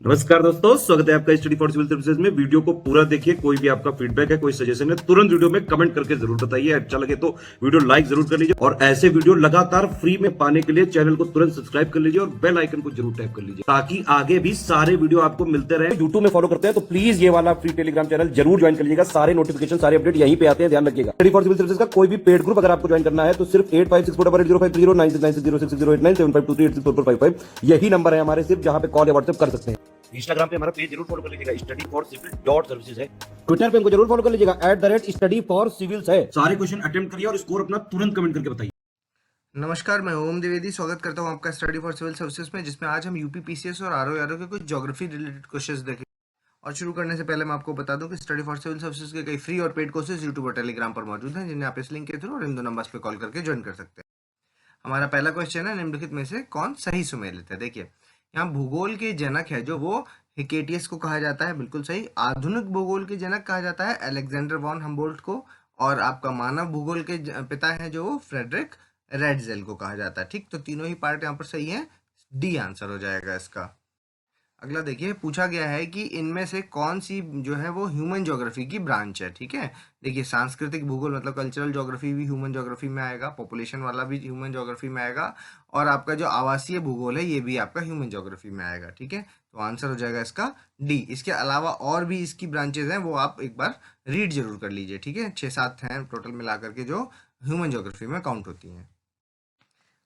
नमस्कार दोस्तों, स्वागत है आपका स्टडी फॉर सिविल सर्विसेज में। वीडियो को पूरा देखिए। कोई भी आपका फीडबैक है, कोई सजेशन है, तुरंत वीडियो में कमेंट करके जरूर बताइए। अच्छा लगे तो वीडियो लाइक जरूर कर लीजिए और ऐसे वीडियो लगातार फ्री में पाने के लिए चैनल को तुरंत सब्सक्राइब कर लीजिए और बेल आइकन को जरूर टैप कर लीजिए ताकि आगे भी सारे वीडियो आपको मिलते रहे। यूट्यूब में फॉलो करते हैं तो प्लीज ये वाला फ्री टेलीग्राम चैनल जरूर ज्वाइन कर लीजिएगा। सारे नोटिफिकेशन, सारे अपडेट यहीं पे आते हैं, ध्यान रखिएगा। स्टडी फॉर सिविल सर्विसेज का कोई भी पेड ग्रुप अगर आपको ज्वाइन करना है तो सिर्फ 856480560660897523864455 यही नंबर है हमारे, सिर्फ जहां पे कॉल या व्हाट्सएप कर सकते हैं। इंस्टाग्राम पे हमारा पेज जरूर फॉलो कर लीजिएगा, study for civil dot services है। ट्विटर पे हमको जरूर फॉलो कर लीजिएगा, @स्टडी फॉर सिविल्स है। सारे क्वेश्चन अटेम्प्ट करिए और स्कोर अपना तुरंत कमेंट करके बताइए। नमस्कार, मैं ओम द्विवेदी स्वागत करता हूं आपका स्टडी फॉर सिविल सर्विसेज में, जिसमें आज हम यूपी पीसीएस और आरओ के कुछ ज्योग्राफी रिलेटेड क्वेश्चंस देखेंगे। और शुरू करने से पहले मैं आपको बता दूं कि स्टडी फॉर सिविल सर्विसेज के कई फ्री और पेड कोर्सेज यूट्यूब और टेलीग्राम पर मौजूद हैं, जिन्हें आप इस लिंक के थ्रू और इन दो नंबर्स पर कॉल करके ज्वाइन कर सकते हैं। हमारा पहला क्वेश्चन है, निम्नलिखित में से कौन सही सुमेलित है। देखिए, यहाँ भूगोल के जनक है जो वो हिकेटियस को कहा जाता है, बिल्कुल सही। आधुनिक भूगोल के जनक कहा जाता है अलेक्जेंडर वॉन हम्बोल्ट को। और आपका मानव भूगोल के पिता है जो वो फ्रेडरिक रेडजेल को कहा जाता है। ठीक, तो तीनों ही पार्ट यहाँ पर सही है, डी आंसर हो जाएगा इसका। अगला देखिए, पूछा गया है कि इनमें से कौन सी जो है वो ह्यूमन ज्योग्राफी की ब्रांच है। ठीक है, देखिए, सांस्कृतिक भूगोल मतलब कल्चरल ज्योग्राफी भी ह्यूमन ज्योग्राफी में आएगा, पॉपुलेशन वाला भी ह्यूमन ज्योग्राफी में आएगा, और आपका जो आवासीय भूगोल है ये भी आपका ह्यूमन ज्योग्राफी में आएगा। ठीक है, तो आंसर हो जाएगा इसका डी। इसके अलावा और भी इसकी ब्रांचेज हैं, वो आप एक बार रीड जरूर कर लीजिए। ठीक है, 6-7 हैं टोटल मिला करके जो ह्यूमन ज्योग्राफी में काउंट होती हैं।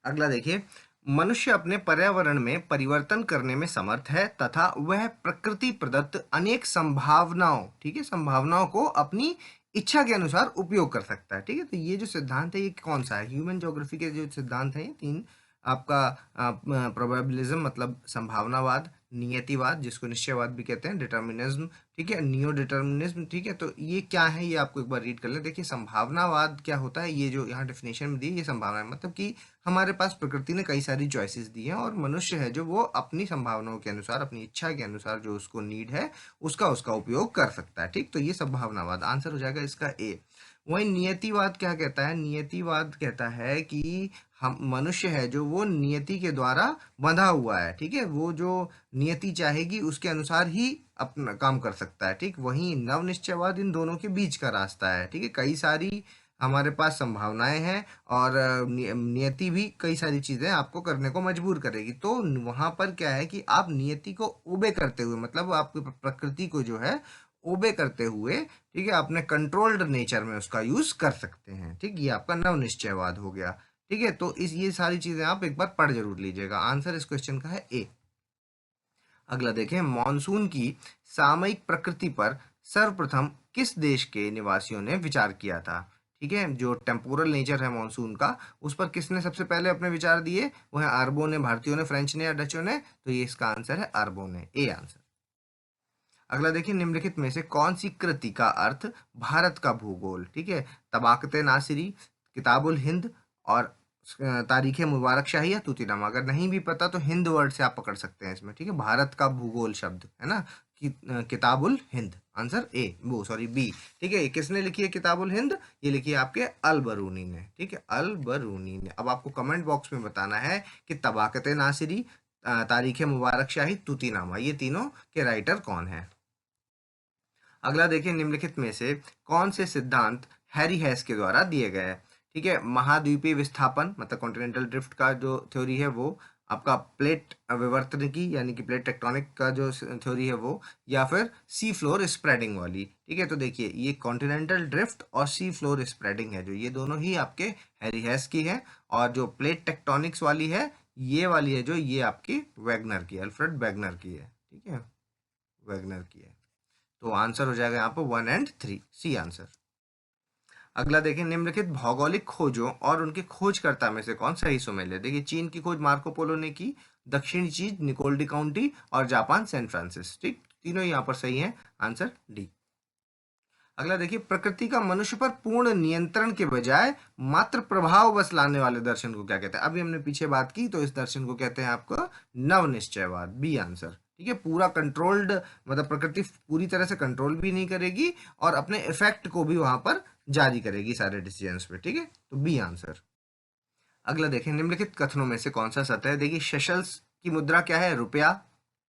अगला देखिए, मनुष्य अपने पर्यावरण में परिवर्तन करने में समर्थ है तथा वह प्रकृति प्रदत्त अनेक संभावनाओं, ठीक है, संभावनाओं को अपनी इच्छा के अनुसार उपयोग कर सकता है। ठीक है, तो ये जो सिद्धांत है ये कौन सा है? ह्यूमन ज्योग्राफी के जो सिद्धांत हैं ये तीन, आपका प्रोबेबिलिज्म मतलब संभावनावाद, नियतिवाद जिसको निश्चयवाद भी कहते हैं, डिटर्मिनिज्म, ठीक है, नियो डिटर्मिनिज्म। ठीक है, तो ये क्या है ये आपको एक बार रीड कर लें। देखिए, संभावनावाद क्या होता है, ये जो यहाँ डेफिनेशन में दी, ये संभावना है मतलब कि हमारे पास प्रकृति ने कई सारी चॉइसेस दी हैं और मनुष्य है जो वो अपनी संभावनाओं के अनुसार, अपनी इच्छा के अनुसार जो उसको नीड है उसका उसका उपयोग कर सकता है। ठीक, तो ये संभावनावाद आंसर हो जाएगा इसका ए। वही नियतिवाद क्या कहता है? नियतिवाद कहता है कि हम मनुष्य है जो वो नियति के द्वारा बंधा हुआ है। ठीक है, वो जो नियति चाहेगी उसके अनुसार ही अपना काम कर सकता है। ठीक, वहीं नव निश्चयवाद इन दोनों के बीच का रास्ता है। ठीक है, कई सारी हमारे पास संभावनाएं हैं और नियति भी कई सारी चीजें आपको करने को मजबूर करेगी। तो वहां पर क्या है कि आप नियति को ओबे करते हुए, मतलब आपकी प्रकृति को जो है ओबे करते हुए, ठीक है, अपने कंट्रोल्ड नेचर में उसका यूज कर सकते हैं। ठीक, ये आपका नव निश्चयवाद हो गया। ठीक है, तो इस ये सारी चीजें आप एक बार पढ़ जरूर लीजिएगा। आंसर इस क्वेश्चन का है ए। अगला देखें, मॉनसून की सामयिक प्रकृति पर सर्वप्रथम किस देश के निवासियों ने विचार किया था? ठीक है, जो टेम्पोरल नेचर है मॉनसून का, उस पर किसने सबसे पहले अपने विचार दिए? वो है अरबों ने, भारतीयों ने, फ्रेंच ने या डचों ने? तो ये इसका आंसर है अरबों ने, ए आंसर। अगला देखिए, निम्नलिखित में से कौन सी कृति का अर्थ भारत का भूगोल? ठीक है, तबाकत नासिरी, किताबुल हिंद और तारीख मुबारक शाही या तूतीनामा। अगर नहीं भी पता तो हिंद वर्ड से आप पकड़ सकते हैं इसमें। ठीक है, भारत का भूगोल शब्द है ना, किताबुल हिंद, आंसर ए, वो सॉरी बी। ठीक है, किसने लिखी है किताबुल हिंद? ये लिखी है आपके अल बरूनी ने। ठीक है, अल बरूनी ने। अब आपको कमेंट बॉक्स में बताना है कि तबाकत नासिरी, तारीख मुबारक शाही, तूतीनामा, ये तीनों के राइटर कौन है। अगला देखिए, निम्नलिखित में से कौन से सिद्धांत हैरी हेस के द्वारा दिए गए हैं? ठीक है, महाद्वीपीय विस्थापन मतलब कॉन्टिनेंटल ड्रिफ्ट का जो थ्योरी है वो, आपका प्लेट विवर्तन की यानी कि प्लेट टेक्टोनिक का जो थ्योरी है वो, या फिर सी फ्लोर स्प्रेडिंग वाली। ठीक है, तो देखिए, ये कॉन्टिनेंटल ड्रिफ्ट और सी फ्लोर स्प्रेडिंग है जो, ये दोनों ही आपके हैरी हेस की है। और जो प्लेट टेक्टोनिक्स वाली है, ये वाली है जो, ये आपकी वैगनर की, अल्फ्रेड वैगनर की है। ठीक है, वैगनर की है। तो आंसर हो जाएगा यहाँ पर 1 और 3, सी आंसर। अगला देखें, निम्नलिखित भौगोलिक खोजों और उनके खोजकर्ता में से कौन सही सुमेल है? देखिए, चीन की खोज मार्को पोलो ने की, दक्षिणी चीन निकोल डी काउंटी और जापान सैन फ्रांसिस। ठीक, तीनों यहाँ पर सही हैं, आंसर डी। अगला देखिए, प्रकृति का मनुष्य पर पूर्ण नियंत्रण के बजाय मात्र प्रभाव बस लाने वाले दर्शन को क्या कहते हैं? अभी हमने पीछे बात की, तो इस दर्शन को कहते हैं आपको नव निश्चयवाद, बी आंसर। ठीक है, पूरा कंट्रोल्ड मतलब प्रकृति पूरी तरह से कंट्रोल भी नहीं करेगी और अपने इफेक्ट को भी वहां पर जारी करेगी सारे डिसीजंस पे। ठीक है, तो बी आंसर। अगला देखें, निम्नलिखित कथनों में से कौन सा सत्य है? देखिए, सेशल्स की मुद्रा क्या है? रुपया,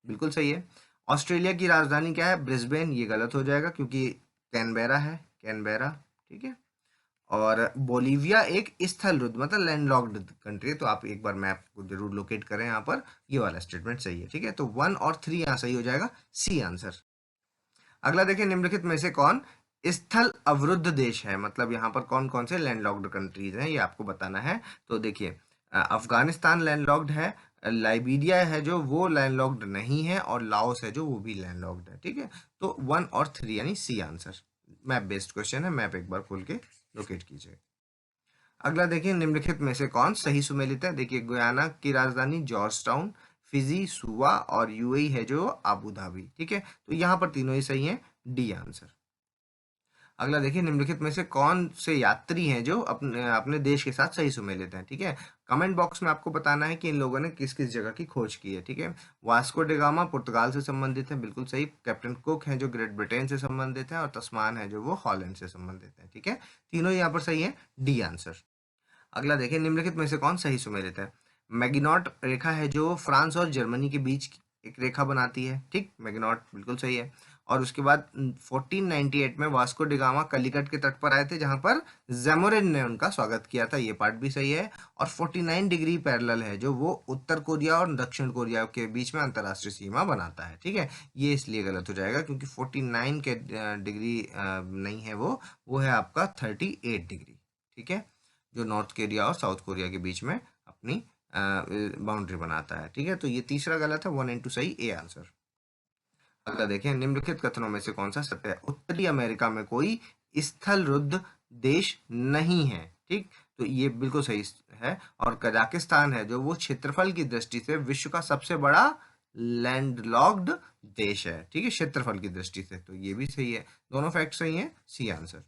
बिल्कुल सही है। ऑस्ट्रेलिया की राजधानी क्या है? ब्रिस्बेन। ये गलत हो जाएगा क्योंकि कैनबेरा है, कैनबेरा, ठीक है। और बोलीविया एक स्थल रुद्ध मतलब लैंडलॉक्ड कंट्री है, तो आप एक बार मैप को जरूर लोकेट करें यहाँ पर। ये वाला स्टेटमेंट सही है, ठीक है। तो 1 और 3 यहाँ सही हो जाएगा, सी आंसर। अगला देखिए, निम्नलिखित में से कौन स्थल अवरुद्ध देश है? मतलब यहाँ पर कौन कौन से लैंडलॉक्ड कंट्रीज हैं, ये आपको बताना है। तो देखिए, अफगानिस्तान लैंडलॉक्ड है, लाइबेरिया है जो वो लैंडलॉक्ड नहीं है, और लाओस है जो वो भी लैंडलॉक्ड है, ठीक है। तो 1 और 3 यानी C answer. Map based question है, मैप एक बार खोल के लोकेट कीजिए। अगला देखिए, निम्नलिखित में से कौन सही सुमेलित है? देखिए, गुयाना की राजधानी जॉर्ज टाउन, फिजी, सुवा और यूएई है जो अबू धाबी, ठीक है। तो यहाँ पर तीनों ही सही हैं, डी आंसर। अगला देखिए, निम्नलिखित में से कौन से यात्री हैं जो अपने अपने देश के साथ सही सुमेलित हैं, ठीक है। कमेंट बॉक्स में आपको बताना है कि इन लोगों ने किस किस जगह की खोज की है, ठीक है। वास्को डिगामा पुर्तगाल से संबंधित है, बिल्कुल सही। कैप्टन कुक हैं जो ग्रेट ब्रिटेन से संबंधित हैं, और तस्मान है जो वो हॉलैंड से संबंधित है, ठीक है। तीनों यहाँ पर सही है, डी आंसर। अगला देखिए, निम्नलिखित में से कौन सही सुमेलित है? मैगिनॉट रेखा है जो फ्रांस और जर्मनी के बीच की एक रेखा बनाती है, ठीक। मैगिनॉट बिल्कुल सही है। और उसके बाद 1498 में वास्को डिगामा कलिकट के तट पर आए थे, जहां पर जैमोरिन ने उनका स्वागत किया था, ये पार्ट भी सही है। और 49 डिग्री पैरेलल है जो वो उत्तर कोरिया और दक्षिण कोरिया के बीच में अंतर्राष्ट्रीय सीमा बनाता है, ठीक है। ये इसलिए गलत हो जाएगा क्योंकि 49 के डिग्री नहीं है, वो है आपका 38 डिग्री, ठीक है, जो नॉर्थ कोरिया और साउथ कोरिया के बीच में अपनी बाउंड्री बनाता है, ठीक है। तो ये तीसरा गलत है, 1 और 2 सही, ए आंसर। अगला देखें, निम्नलिखित कथनों में से कौन सा सत्य है? उत्तरी अमेरिका में कोई स्थल रुद्ध देश नहीं है, ठीक। तो ये बिल्कुल सही है। और कजाकिस्तान है जो वो क्षेत्रफल की दृष्टि से विश्व का सबसे बड़ा लैंडलॉक्ड देश है, ठीक है, क्षेत्रफल की दृष्टि से। तो ये भी सही है, दोनों फैक्ट सही है, सी आंसर।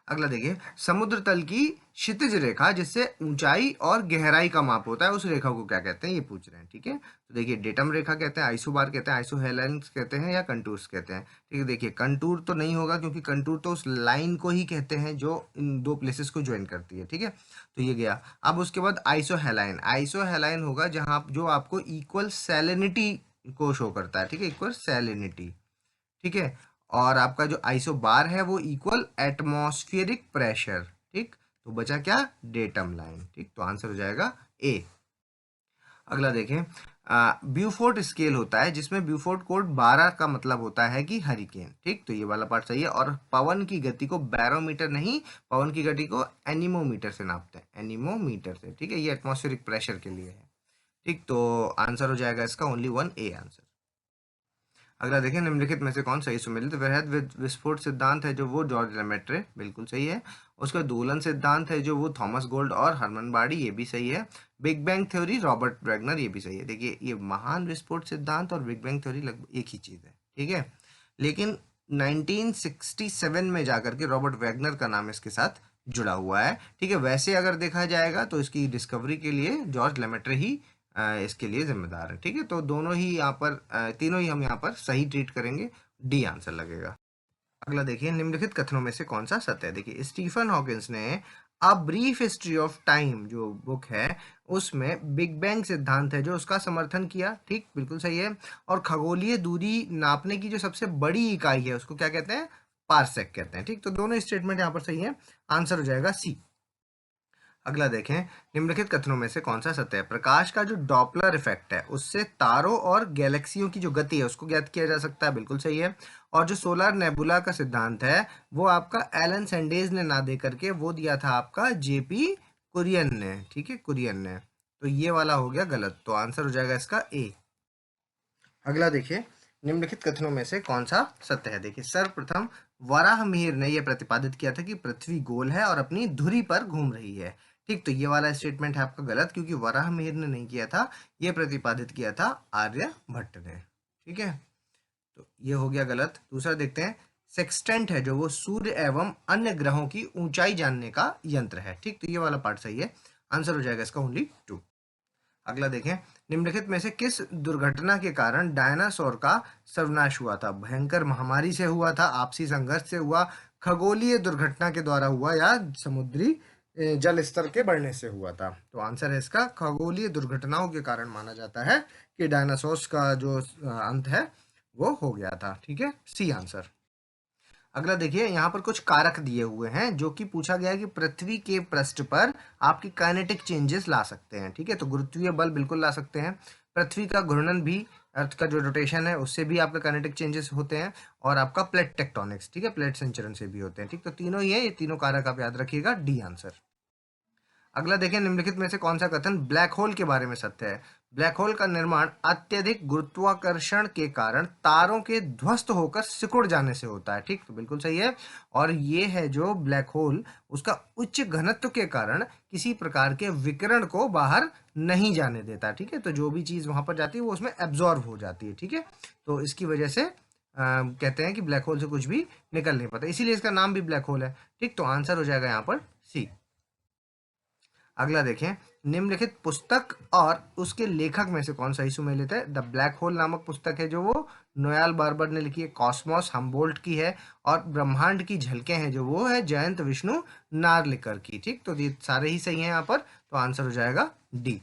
अगला देखिए, समुद्र तल की क्षितिज रेखा जिससे ऊंचाई और गहराई का माप होता है, उस रेखा को क्या कहते हैं, ये पूछ रहे हैं, ठीक है। तो देखिए, डेटम रेखा कहते हैं, आइसोबार कहते हैं, आइसोहेलेंस कहते हैं, या कंटूर्स कहते हैं, ठीक है। देखिए, कंटूर तो नहीं होगा क्योंकि कंटूर तो उस लाइन को ही कहते हैं जो इन दो प्लेसेस को ज्वाइन करती है, ठीक है। तो ये गया। अब उसके बाद आइसोहेलाइन, आइसोहेलाइन होगा जहां जो आपको इक्वल सैलिनिटी को शो करता है, ठीक है, इक्वल सैलिनिटी, ठीक है। और आपका जो आइसो बार है वो इक्वल एटमॉस्फेरिक प्रेशर, ठीक। तो बचा क्या? डेटम लाइन, ठीक। तो आंसर हो जाएगा ए। अगला देखें, ब्यूफोर्ट स्केल होता है जिसमें ब्यूफोर्ट कोड 12 का मतलब होता है कि हरिकेन, ठीक। तो ये वाला पार्ट सही है। और पवन की गति को बैरोमीटर नहीं, पवन की गति को एनीमोमीटर से नापते हैं, एनीमोमीटर से, ठीक है। ये एटमॉस्फेरिक प्रेशर के लिए है, ठीक। तो आंसर हो जाएगा इसका ओनली 1, ए आंसर। अगला देखें, निम्नलिखित में से कौन सही सुमेलित? वृहद विस्फोट सिद्धांत है जो वो जॉर्ज लेमेट्रे, बिल्कुल सही है। उसका दोलन सिद्धांत है जो वो थॉमस गोल्ड और हरमन बार्डी, ये भी सही है। Big bang theory Robert Wagner, ये भी सही है। देखिए, ये महान विस्फोट सिद्धांत और बिग बैंग थ्योरी लगभग एक ही चीज है, ठीक है। लेकिन 1967 में जाकर के रॉबर्ट वैगनर का नाम इसके साथ जुड़ा हुआ है, ठीक है। वैसे अगर देखा जाएगा तो इसकी डिस्कवरी के लिए जॉर्ज लेमेट्रे ही इसके लिए जिम्मेदार है, ठीक है। तो दोनों ही यहाँ पर तीनों ही हम यहाँ पर सही ट्रीट करेंगे, डी आंसर लगेगा। अगला देखिए, निम्नलिखित कथनों में से कौन सा सत्य है? देखिए, स्टीफन हॉकिंस ने a brief history of time जो बुक है उसमें बिग बैंग सिद्धांत है जो उसका समर्थन किया, ठीक, बिल्कुल सही है। और खगोलीय दूरी नापने की जो सबसे बड़ी इकाई है उसको क्या कहते हैं? पारसेक कहते हैं, ठीक। तो दोनों स्टेटमेंट यहाँ पर सही है, आंसर हो जाएगा सी। अगला देखें, निम्नलिखित कथनों में से कौन सा सत्य है? प्रकाश का जो डॉपलर इफेक्ट है उससे तारों और गैलेक्सियों की जो गति है उसको ज्ञात किया जा सकता है, बिल्कुल सही है। और जो सोलर नेबुला का सिद्धांत है वो आपका एलन सैंडेज ने ना दे करके वो दिया था आपका जेपी कुरियन ने, ठीक है, कुरियन ने। तो ये वाला हो गया गलत, तो आंसर हो जाएगा इसका ए। अगला देखिए, निम्नलिखित कथनों में से कौन सा सत्य है? देखिए, सर्वप्रथम वराहमिहिर ने यह प्रतिपादित किया था कि पृथ्वी गोल है और अपनी धुरी पर घूम रही है, ठीक। तो ये वाला स्टेटमेंट है आपका गलत क्योंकि वराहमिहिर ने नहीं किया था, यह प्रतिपादित किया था आर्यभट्ट ने, ठीक है। तो ये हो गया गलत। दूसरा देखते हैं, सेक्सटेंट है जो वो सूर्य एवं अन्य ग्रहों की ऊंचाई जानने का यंत्र है, ठीक। तो ये वाला पार्ट सही है, आंसर हो जाएगा इसका ओनली 2। अगला देखें, निम्नलिखित में से किस दुर्घटना के कारण डायनासोर का सर्वनाश हुआ था? भयंकर महामारी से हुआ था, आपसी संघर्ष से हुआ, खगोलीय दुर्घटना के द्वारा हुआ, या समुद्री जल स्तर के बढ़ने से हुआ था? तो आंसर है इसका खगोलीय दुर्घटनाओं के कारण माना जाता है कि डायनासोर्स का जो अंत है वो हो गया था। ठीक है, सी आंसर। अगला देखिए, यहाँ पर कुछ कारक दिए हुए हैं जो कि पूछा गया है कि पृथ्वी के पृष्ठ पर आपकी काइनेटिक चेंजेस ला सकते हैं। ठीक है, तो गुरुत्वीय बल बिल्कुल ला सकते हैं, पृथ्वी का घूर्णन भी, अर्थ का जो रोटेशन है उससे भी आपका काइनेटिक चेंजेस होते हैं, और आपका प्लेट टेक्टोनिक्स, ठीक है, प्लेट संचरण से भी होते हैं। ठीक, तो तीनों ही है, ये तीनों कारक आप याद रखिएगा, डी आंसर। अगला देखें, निम्नलिखित में से कौन सा कथन ब्लैक होल के बारे में सत्य है? ब्लैक होल का निर्माण अत्यधिक गुरुत्वाकर्षण के कारण तारों के ध्वस्त होकर सिकुड़ जाने से होता है। ठीक, तो बिल्कुल सही है। और ये है जो ब्लैक होल, उसका उच्च घनत्व के कारण किसी प्रकार के विकिरण को बाहर नहीं जाने देता। ठीक है, तो जो भी चीज वहां पर जाती है वो उसमें एब्जॉर्ब हो जाती है। ठीक है, तो इसकी वजह से कहते हैं कि ब्लैक होल से कुछ भी निकल नहीं पाता, इसीलिए इसका नाम भी ब्लैक होल है। ठीक, तो आंसर हो जाएगा यहाँ पर सी। अगला देखें, निम्नलिखित पुस्तक और उसके लेखक में से कौन सही सुमेलित है? द ब्लैक होल नामक पुस्तक है जो वो नोयाल बार्बर ने लिखी है, कॉस्मोस हम्बोल्ट की है, और ब्रह्मांड की झलकें हैं जो वो है जयंत विष्णु नार्लिकर की। ठीक, तो ये सारे ही सही हैं यहाँ पर, तो आंसर हो जाएगा डी।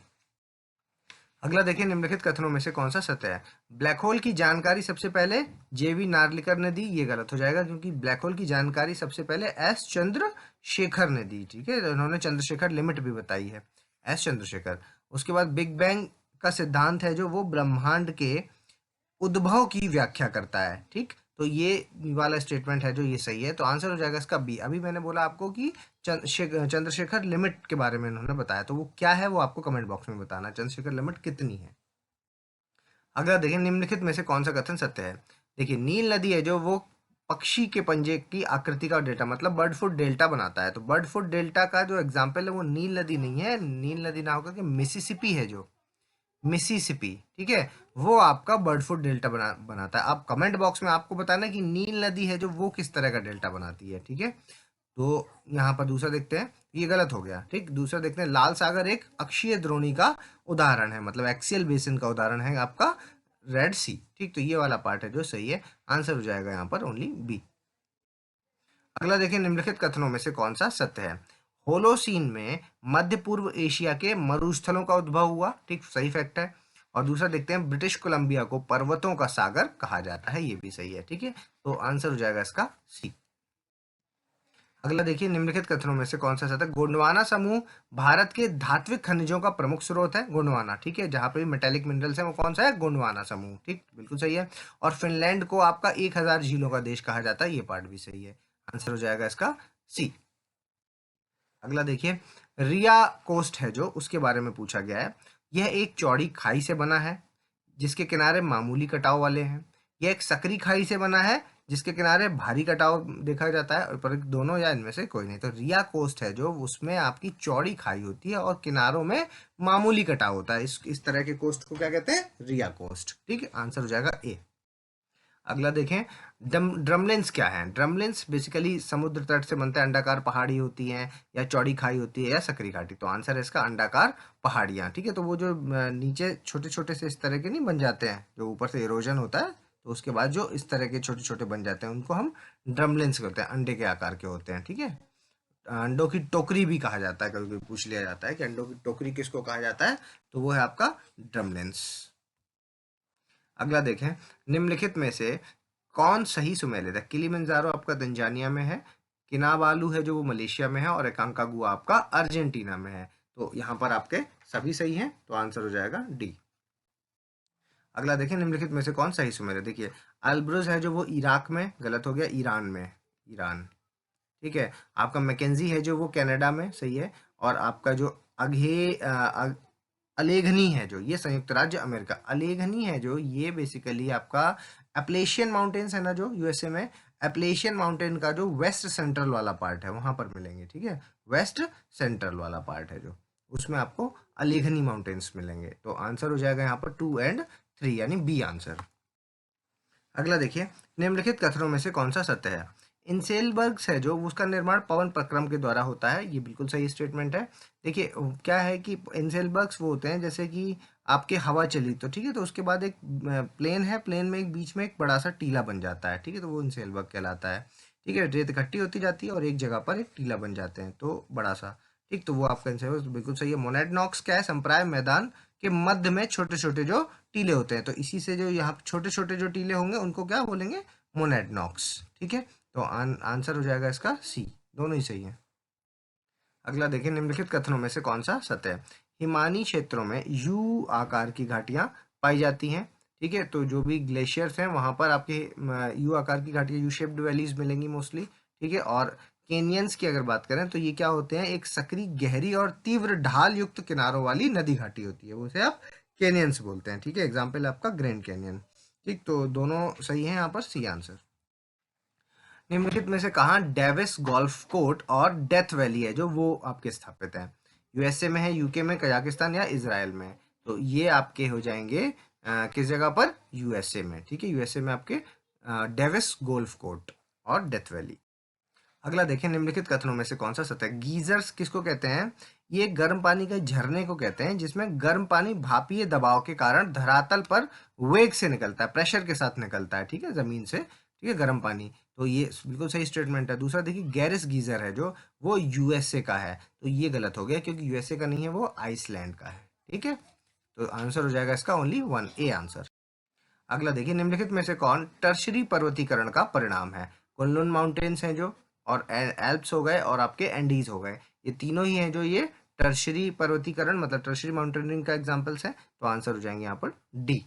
अगला देखिए, निम्नलिखित कथनों में से कौन सा सत्य है? ब्लैक होल की जानकारी सबसे पहले जेवी नार्लिकर ने दी, ये गलत हो जाएगा क्योंकि ब्लैक होल की जानकारी सबसे पहले एस चंद्रशेखर ने दी। ठीक है, तो उन्होंने चंद्रशेखर लिमिट भी बताई है, एस चंद्रशेखर। उसके बाद बिग बैंग का सिद्धांत है जो वो ब्रह्मांड के उद्भव की व्याख्या करता है। ठीक, तो ये वाला स्टेटमेंट है जो ये सही है, तो आंसर हो जाएगा इसका बी। अभी मैंने बोला आपको कि चंद्रशेखर लिमिट के बारे में उन्होंने बताया, तो वो क्या है वो आपको कमेंट बॉक्स में बताना, चंद्रशेखर लिमिट कितनी है। अगला देखिए, निम्नलिखित में से कौन सा कथन सत्य है? देखिए, नील नदी है जो वो पक्षी के पंजे की आकृति का डेल्टा, मतलब बर्ड फुट डेल्टा बनाता है। तो बर्ड फुट डेल्टा का जो एग्जाम्पल है वो नील नदी नहीं है, नील नदी ना होकर के मिसिसिपी है, जो मिसिसिपी, ठीक है, वो आपका बर्ड फुट डेल्टा बनाता है। आप कमेंट बॉक्स में आपको बताना कि नील नदी है जो वो किस तरह का डेल्टा बनाती है। ठीक है, तो यहाँ पर दूसरा देखते हैं, ये गलत हो गया। ठीक, दूसरा देखते हैं, लाल सागर एक अक्षीय द्रोणी का उदाहरण है, मतलब एक्सियल बेसिन का उदाहरण है आपका रेड सी। ठीक, तो ये वाला पार्ट है जो सही है, आंसर हो जाएगा यहाँ पर ओनली बी। अगला देखिए, निम्नलिखित कथनों में से कौन सा सत्य है? होलोसीन में मध्य पूर्व एशिया के मरुस्थलों का उद्भव हुआ। ठीक, सही फैक्ट है। और दूसरा देखते हैं, ब्रिटिश कोलंबिया को पर्वतों का सागर कहा जाता है, ये भी सही है। ठीक है, तो आंसर हो जाएगा इसका सी। अगला देखिए, निम्नलिखित कथनों में से कौन सा सत्य है? गोंडवाना समूह भारत के धात्विक खनिजों का प्रमुख स्रोत है, गोंडवाना। ठीक है, जहां पे भी मेटेलिक मिनरल्स है वो कौन सा है? गोंडवाना समूह। ठीक, बिल्कुल सही है। और फिनलैंड को आपका 1000 झीलों का देश कहा जाता है, ये पार्ट भी सही है, आंसर हो जाएगा इसका सी। अगला देखिए, रिया कोस्ट है जो उसके बारे में पूछा गया है। यह एक चौड़ी खाई से बना है जिसके किनारे मामूली कटाव वाले हैं। यह एक सकरी खाई से बना है जिसके किनारे भारी कटाव देखा जाता है, और पर दोनों या इनमें से कोई नहीं। तो रिया कोस्ट है जो उसमें आपकी चौड़ी खाई होती है और किनारों में मामूली कटाव होता है, इस तरह के कोस्ट को क्या कहते हैं? रिया कोस्ट। ठीक है, आंसर हो जाएगा ए। अगला देखें, ड्रमलिन्स क्या है? ड्रमलिन्स बेसिकली समुद्र तट से बनते हैं, अंडाकार पहाड़ी होती हैं या चौड़ी खाई होती है या सकरी घाटी, तो आंसर है इसका अंडाकार पहाड़ियाँ। ठीक है, तो वो जो नीचे छोटे छोटे से इस तरह के नहीं बन जाते हैं, जो ऊपर से इरोजन होता है, तो उसके बाद जो इस तरह के छोटे छोटे बन जाते हैं उनको हम ड्रमलिन्स कहते हैं, अंडे के आकार के होते हैं। ठीक है, अंडों की टोकरी भी कहा जाता है, कभी कभी पूछ लिया जाता है कि अंडों की टोकरी किसको कहा जाता है, तो वो है आपका ड्रमलिन्स। अगला देखें, निम्नलिखित में से कौन सही सुमेलित है? किलिमंजारो आपका तंजानिया में है, किनाबालू है जो वो मलेशिया में है, और एकांकागुआ आपका अर्जेंटीना में है। तो यहाँ पर आपके सभी सही हैं, तो आंसर हो जाएगा डी। अगला देखें, निम्नलिखित में से कौन सही सुमेलित? देखिए, अल्ब्रुज है जो वो इराक में, गलत हो गया, ईरान में, ईरान। ठीक है, आपका मैकेंजी है जो वो कनाडा में, सही है। और आपका जो अलेघनी है जो ये संयुक्त राज्य अमेरिका, अलेघनी है जो ये बेसिकली आपका एप्लेशियन माउंटेन्स है ना जो यूएसए में, एप्लेशियन माउंटेन का जो वेस्ट सेंट्रल वाला पार्ट है वहां पर मिलेंगे। ठीक है, वेस्ट सेंट्रल वाला पार्ट है जो, उसमें आपको अलेघनी माउंटेन्स मिलेंगे। तो आंसर हो जाएगा यहाँ पर 2 और 3 यानी बी आंसर। अगला देखिए, निम्नलिखित कथनों में से कौन सा सत्य है? इंसेलबर्ग्स है जो उसका निर्माण पवन प्रक्रम के द्वारा होता है, ये बिल्कुल सही स्टेटमेंट है। देखिए, क्या है कि इंसेलबर्ग्स वो होते हैं जैसे कि आपके हवा चली तो ठीक है, तो उसके बाद एक प्लेन है, प्लेन में एक बीच में एक बड़ा सा टीला बन जाता है। ठीक है, तो वो इंसेलबर्ग कहलाता है। ठीक है, रेत इकट्ठी होती जाती है और एक जगह पर एक टीला बन जाते हैं, तो बड़ा सा। ठीक, तो वो आपका इंसेलबर्ग बिल्कुल सही है। मोनेडनॉक्स क्या है? संप्राय मैदान के मध्य में छोटे छोटे जो टीले होते हैं, तो इसी से जो यहाँ छोटे छोटे जो टीले होंगे उनको क्या बोलेंगे, मोनेडनॉक्स। ठीक है, तो आंसर हो जाएगा इसका सी, दोनों ही सही है। अगला देखिए, निम्नलिखित कथनों में से कौन सा सत्य है। हिमानी क्षेत्रों में यू आकार की घाटियां पाई जाती हैं। ठीक है, तो जो भी ग्लेशियर्स हैं वहां पर आपके यू आकार की घाटियां, यू शेप्ड वैलीज मिलेंगी मोस्टली। ठीक है, और केनियंस की अगर बात करें तो ये क्या होते हैं, एक सक्रिय गहरी और तीव्र ढाल युक्त किनारों वाली नदी घाटी होती है, उसे आप केनियंस बोलते हैं। ठीक है, एग्जाम्पल आपका ग्रैंड कैनियन। ठीक, तो दोनों सही है, यहाँ पर सी आंसर। निम्नलिखित में से कहाँ डेविस गोल्फ कोर्ट और डेथ वैली है जो वो आपके स्थापित है। यूएसए में है, यूके में, कजाकिस्तान या इजराइल में। तो ये आपके हो जाएंगे किस जगह पर, यूएसए में। ठीक है, यूएसए में आपके डेविस गोल्फ कोर्ट और डेथ वैली। अगला देखें, निम्नलिखित कथनों में से कौन सा सत्य है। गीजर्स किसको कहते हैं, ये गर्म पानी के झरने को कहते हैं जिसमें गर्म पानी भापीय दबाव के कारण धरातल पर वेग से निकलता है, प्रेशर के साथ निकलता है। ठीक है, जमीन से। ठीक है, गर्म पानी, तो ये बिल्कुल सही स्टेटमेंट है। दूसरा देखिए, गैरिस गीजर है जो वो यूएसए का है, तो ये गलत हो गया क्योंकि यूएसए का नहीं है, वो आइसलैंड का है। ठीक है, तो आंसर हो जाएगा इसका ओनली 1A आंसर। अगला देखिए, निम्नलिखित में से कौन टर्शरी पर्वतीकरण का परिणाम है। कुनलुन माउंटेन्स हैं जो, और एल्प्स हो गए, और आपके एंडीज हो गए, ये तीनों ही हैं जो ये टर्शरी पर्वतीकरण मतलब टर्शरी माउंटेनियरिंग का एग्जांपल्स हैं। तो आंसर हो जाएंगे यहाँ पर डी।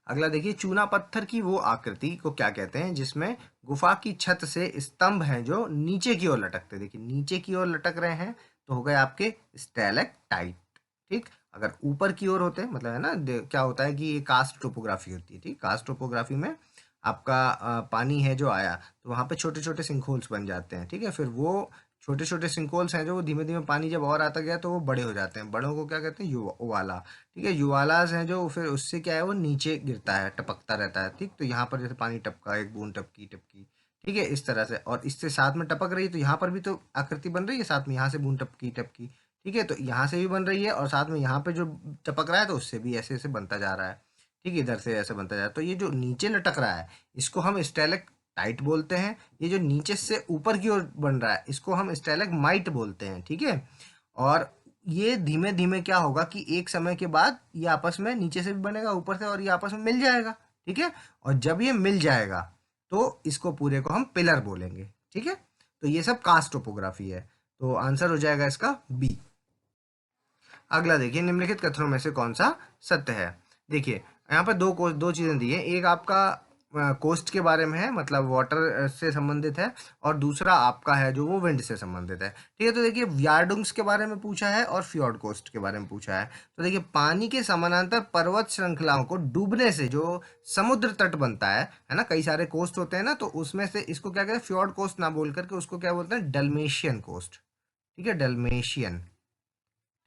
अगला देखिए, चूना पत्थर की वो आकृति को क्या कहते हैं जिसमें गुफा की छत से स्तंभ हैं जो नीचे की ओर लटकते हैं। देखिए नीचे की ओर लटक रहे हैं तो हो गए आपके स्टैलेक्टाइट। ठीक, अगर ऊपर की ओर होते हैं मतलब है ना, क्या होता है कि ये कास्ट टोपोग्राफी होती है। ठीक, कास्ट टोपोग्राफी में आपका पानी है जो आया तो वहाँ पे छोटे छोटे सिंकहोल्स बन जाते हैं। ठीक है, फिर वो छोटे छोटे सिंकहोल्स हैं जो वो धीमे धीमे पानी जब और आता गया तो वो बड़े हो जाते हैं, बड़ों को क्या कहते हैं, उवाला। ठीक है, युवालास हैं जो फिर उससे क्या है वो नीचे गिरता है, टपकता रहता है। ठीक, तो यहाँ पर जैसे पानी टपका, एक बूंद टपकी टपकी। ठीक है, इस तरह से, और इससे साथ में टपक रही है तो यहाँ पर भी तो आकृति बन रही है साथ में, यहाँ से बूंद टपकी टपकी। ठीक है, तो यहाँ से भी बन रही है और साथ में यहाँ पे जो टपक रहा है तो उससे भी ऐसे ऐसे बनता जा रहा है। ठीक है, इधर से ऐसे बनता जा रहा है, तो ये जो नीचे लटक रहा है इसको हम स्टेलेक्टाइट बोलते हैं। ये जो नीचे से ऊपर की ओर बन रहा है इसको हम स्टेलेग्माइट बोलते हैं। ठीक है, और ये धीमे धीमे क्या होगा कि एक समय के बाद ये आपस में नीचे से भी बनेगा ऊपर से, और ये आपस में मिल जाएगा। ठीक है, और जब ये मिल जाएगा तो इसको पूरे को हम पिलर बोलेंगे। ठीक है, तो ये सब कास्ट टोपोग्राफी है, तो आंसर हो जाएगा इसका बी। अगला देखिए, निम्नलिखित कथनों में से कौन सा सत्य है। देखिए यहाँ पर दो चीजें दी है, एक आपका कोस्ट के बारे में है मतलब वाटर से संबंधित है, और दूसरा आपका है जो वो विंड से संबंधित है। ठीक है, तो देखिए व्यार्डुंग्स के बारे में पूछा है और फ्योर्ड कोस्ट के बारे में पूछा है। तो देखिए पानी के समानांतर पर्वत श्रृंखलाओं को डूबने से जो समुद्र तट बनता है ना, कई सारे कोस्ट होते हैं ना, तो उसमें से इसको क्या कहते हैं, फ्योर्ड कोस्ट ना बोल करके उसको क्या बोलते हैं, डलमेशियन कोस्ट। ठीक है, डलमेशियन।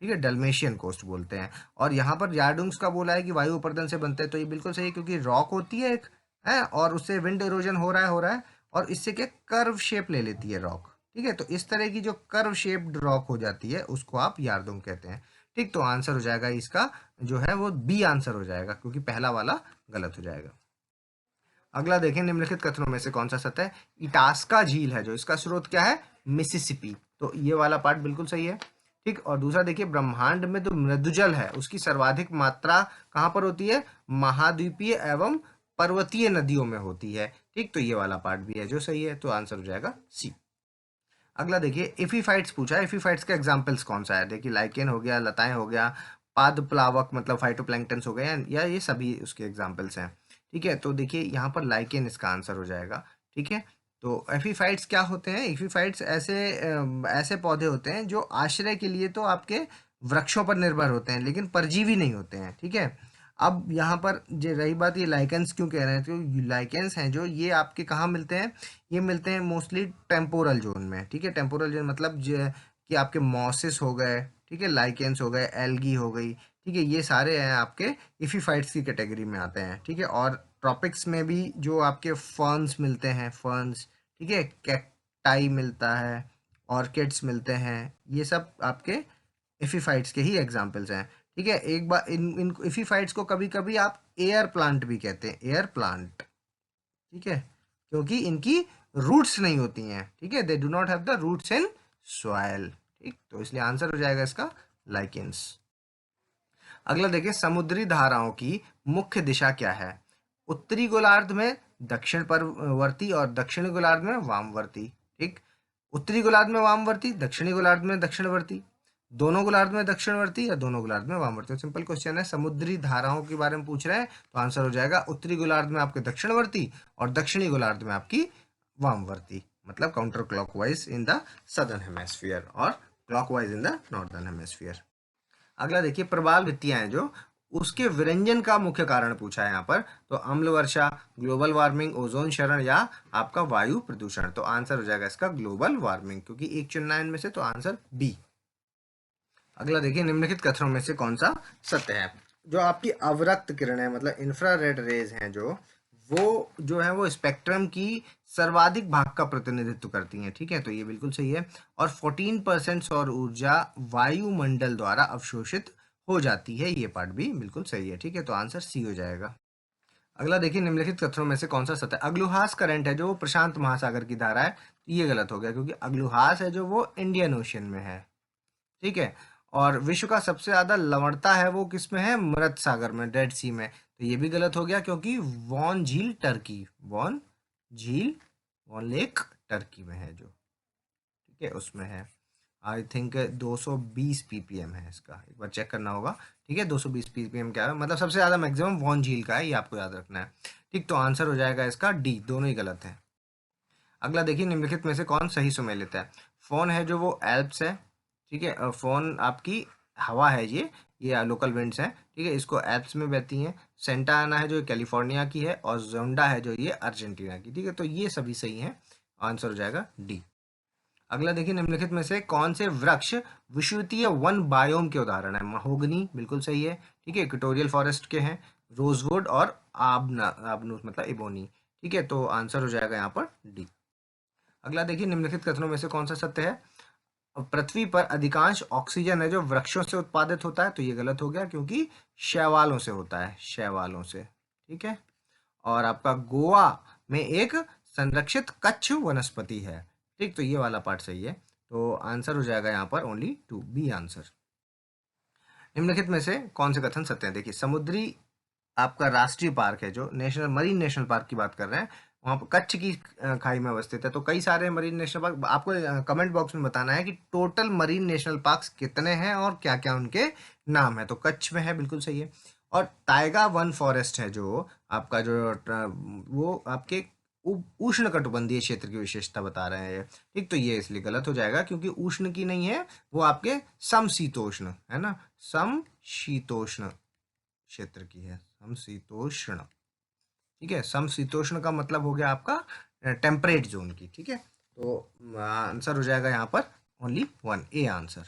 ठीक है, डलमेशियन कोस्ट बोलते हैं। और यहाँ पर यार्डुंग्स का बोला है कि वायु अपर्दन से बनते हैं, तो ये बिल्कुल सही है क्योंकि रॉक होती है एक, है, और उससे विंड इरोजन हो रहा है, और इससे क्या कर्व शेप ले लेती है रॉक। ठीक है, तो इस तरह की जो कर्व शेप्ड रॉक हो जाती है उसको आप यार्डुंग कहते हैं। ठीक, तो आंसर हो जाएगा इसका जो है वो बी आंसर हो जाएगा क्योंकि पहला वाला गलत हो जाएगा। अगला देखें, निम्नलिखित कथनों में से कौन सा सत्य है। इटास्का झील है जो इसका स्रोत क्या है, मिसिसिपी, तो ये वाला पार्ट बिल्कुल सही है। ठीक, और दूसरा देखिए, ब्रह्मांड में जो मृदुजल है उसकी सर्वाधिक मात्रा कहाँ पर होती है, महाद्वीपीय एवं पर्वतीय नदियों में होती है। ठीक, तो ये वाला पार्ट भी है जो सही है, तो आंसर हो जाएगा सी। अगला देखिए, एफीफाइट्स पूछा है, एफीफाइट्स का एग्जाम्पल्स कौन सा है। देखिए लाइकेन हो गया, लताएं हो गया, पाद प्लावक मतलब फाइटोप्लैंक्टन्स हो गए, या ये सभी उसके एग्जाम्पल्स हैं। ठीक है, तो देखिए यहाँ पर लाइकेन इसका आंसर हो जाएगा। ठीक है, तो एफीफाइट्स क्या होते हैं, एफीफाइट्स ऐसे पौधे होते हैं जो आश्रय के लिए तो आपके वृक्षों पर निर्भर होते हैं लेकिन परजीवी नहीं होते हैं। ठीक है, अब यहाँ पर जो रही बात ये लाइकेंस क्यों कह रहे हैं, तो लाइकेंस हैं जो ये आपके कहाँ मिलते हैं, ये मिलते हैं मोस्टली टेम्पोरल जोन में। ठीक है, टेम्पोरल जोन मतलब कि आपके मॉसेस हो गए, ठीक है, लाइकेंस हो गए, एल्गी हो गई। ठीक है, ये सारे हैं आपके इफीफाइट्स की कैटेगरी में आते हैं। ठीक है, और ट्रॉपिक्स में भी जो आपके फर्न्स मिलते हैं, फर्न्स, ठीक है, कैक्टाई मिलता है, ऑर्किड्स मिलते हैं, ये सब आपके एफीफाइट्स के ही एग्जाम्पल्स हैं। ठीक है, एक बार इन एफीफाइट्स को कभी कभी आप एयर प्लांट भी कहते हैं, एयर प्लांट। ठीक है, क्योंकि इनकी रूट्स नहीं होती हैं। ठीक है, they do not have the roots in soil. ठीक, तो इसलिए आंसर हो जाएगा इसका लाइकेंस। अगला देखिए, समुद्री धाराओं की मुख्य दिशा क्या है? उत्तरी गोलार्ध में दक्षिण परवर्ती और दक्षिणी गोलार्ध में वामवर्ती। ठीक, उत्तरी गोलार्ध में वामवर्ती, दक्षिणी गोलार्ध में दक्षिणवर्ती, दोनों गोलार्ध में दक्षिणवर्ती या दोनों गोलार्ध में वामवर्ती। सिंपल क्वेश्चन है, समुद्री धाराओं के बारे में पूछ रहे हैं, तो आंसर हो जाएगा उत्तरी गोलार्ध में आपके दक्षिणवर्ती और दक्षिणी गोलार्ध में आपकी वामवर्ती, मतलब counter clockwise in the southern hemisphere और clockwise in the northern hemisphere. अगला देखिए, प्रवाल वृत्तियां हैं जो, उसके विरंजन का मुख्य कारण पूछा है यहाँ पर, तो अम्ल वर्षा, ग्लोबल वार्मिंग, ओजोन क्षरण या आपका वायु प्रदूषण। तो आंसर हो जाएगा इसका ग्लोबल वार्मिंग, क्योंकि एक चुनना है इनमें से, तो आंसर बी। अगला देखिए, निम्नलिखित कथनों में से कौन सा सत्य है? जो आपकी अवरक्त किरणें मतलब इंफ्रारेड रेज हैं जो, वो जो है वो स्पेक्ट्रम की सर्वाधिक भाग का प्रतिनिधित्व करती हैं। ठीक है, तो ये बिल्कुल सही है। और 14% सौर ऊर्जा वायुमंडल द्वारा अवशोषित हो जाती है, ये पार्ट भी बिल्कुल सही है। ठीक है, तो आंसर सी हो जाएगा। अगला देखिए, निम्नलिखित कथनों में से कौन सा सत्य है? अग्लुहास करंट है जो, वो प्रशांत महासागर की धारा है, तो ये गलत हो गया, क्योंकि अग्लुहास है जो वो इंडियन ओशियन में है। ठीक है, और विश्व का सबसे ज्यादा लवणता है वो किस में है? मृत सागर में, डेड सी में, तो ये भी गलत हो गया, क्योंकि वॉन झील टर्की, वॉन झील, वॉन लेक टर्की में है जो। ठीक है, उसमें है। आई थिंक 220 ppm है इसका, एक बार चेक करना होगा। ठीक है, 220 ppm क्या है, मतलब सबसे ज्यादा मैक्सिमम वॉन झील का है, ये आपको याद रखना है। ठीक, तो आंसर हो जाएगा इसका डी, दोनों ही गलत है। अगला देखिए, निम्नलिखित में से कौन सही सुमेलित है? फोन है जो वो एल्प्स है। ठीक है, फोन आपकी हवा है, ये लोकल विंड्स हैं। ठीक है, इसको एल्प्स में बहती हैं। सेंटा आना है जो कैलिफोर्निया की है, और जोंडा है जो ये अर्जेंटीना की। ठीक है, तो ये सभी सही हैं, आंसर हो जाएगा डी। अगला देखिए, निम्नलिखित में से कौन से वृक्ष विषुवतीय वन बायोम के उदाहरण है? महोगनी बिल्कुल सही है। ठीक है, इक्वेटोरियल फॉरेस्ट के हैं, रोजवुड और आबनूस मतलब इबोनी। ठीक है, तो आंसर हो जाएगा यहाँ पर डी। अगला देखिए, निम्नलिखित कथनों में से कौन सा सत्य है? पृथ्वी पर अधिकांश ऑक्सीजन है जो वृक्षों से उत्पादित होता है, तो ये गलत हो गया, क्योंकि शैवालों से होता है, शैवालों से। ठीक है, और आपका गोवा में एक संरक्षित कच्छ वनस्पति है। ठीक, तो ये वाला पार्ट सही है, तो आंसर हो जाएगा यहाँ पर ओनली टू, बी आंसर। निम्नलिखित में से कौन से कथन सत्य है? देखिए, समुद्री आपका राष्ट्रीय पार्क है जो, नेशनल मरीन नेशनल पार्क की बात कर रहे हैं, वहाँ पर कच्छ की खाई में अवस्थित है। तो कई सारे मरीन नेशनल पार्क, आपको कमेंट बॉक्स में बताना है कि टोटल मरीन नेशनल पार्क्स कितने हैं और क्या क्या उनके नाम है। तो कच्छ में है, बिल्कुल सही है। और टाइगा वन फॉरेस्ट है जो आपका, जो वो आपके उष्ण कटिबंधीय क्षेत्र की विशेषता बता रहे हैं। ठीक, तो ये इसलिए गलत हो जाएगा, क्योंकि उष्ण की नहीं है, वो आपके समशीतोष्ण है ना, समशीतोष्ण क्षेत्र की है, समशीतोष्ण। ठीक है, समशीतोष्ण का मतलब हो गया आपका टेम्परेट जोन की। ठीक है, तो आंसर हो जाएगा यहाँ पर ओनली वन, ए आंसर।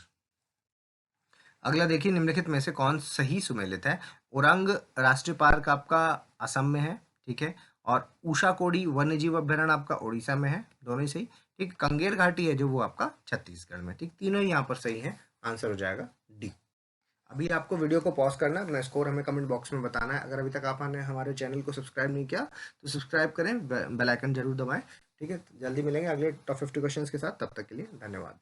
अगला देखिए, निम्नलिखित में से कौन सही सुमेलित है? ओरंग राष्ट्रीय पार्क आपका असम में है। ठीक है, और उषाकोडी वन्यजीव अभ्यारण्य आपका उड़ीसा में है, दोनों ही सही। ठीक, कंगेर घाटी है जो, वो आपका छत्तीसगढ़ में। ठीक, तीनों ही यहाँ पर सही है, आंसर हो जाएगा डी। अभी आपको वीडियो को पॉज करना है, अपना स्कोर हमें कमेंट बॉक्स में बताना है। अगर अभी तक आपने हमारे चैनल को सब्सक्राइब नहीं किया तो सब्सक्राइब करें, बेल आइकन जरूर दबाएं। ठीक है, जल्दी मिलेंगे अगले टॉप 50 क्वेश्चंस के साथ, तब तक के लिए धन्यवाद।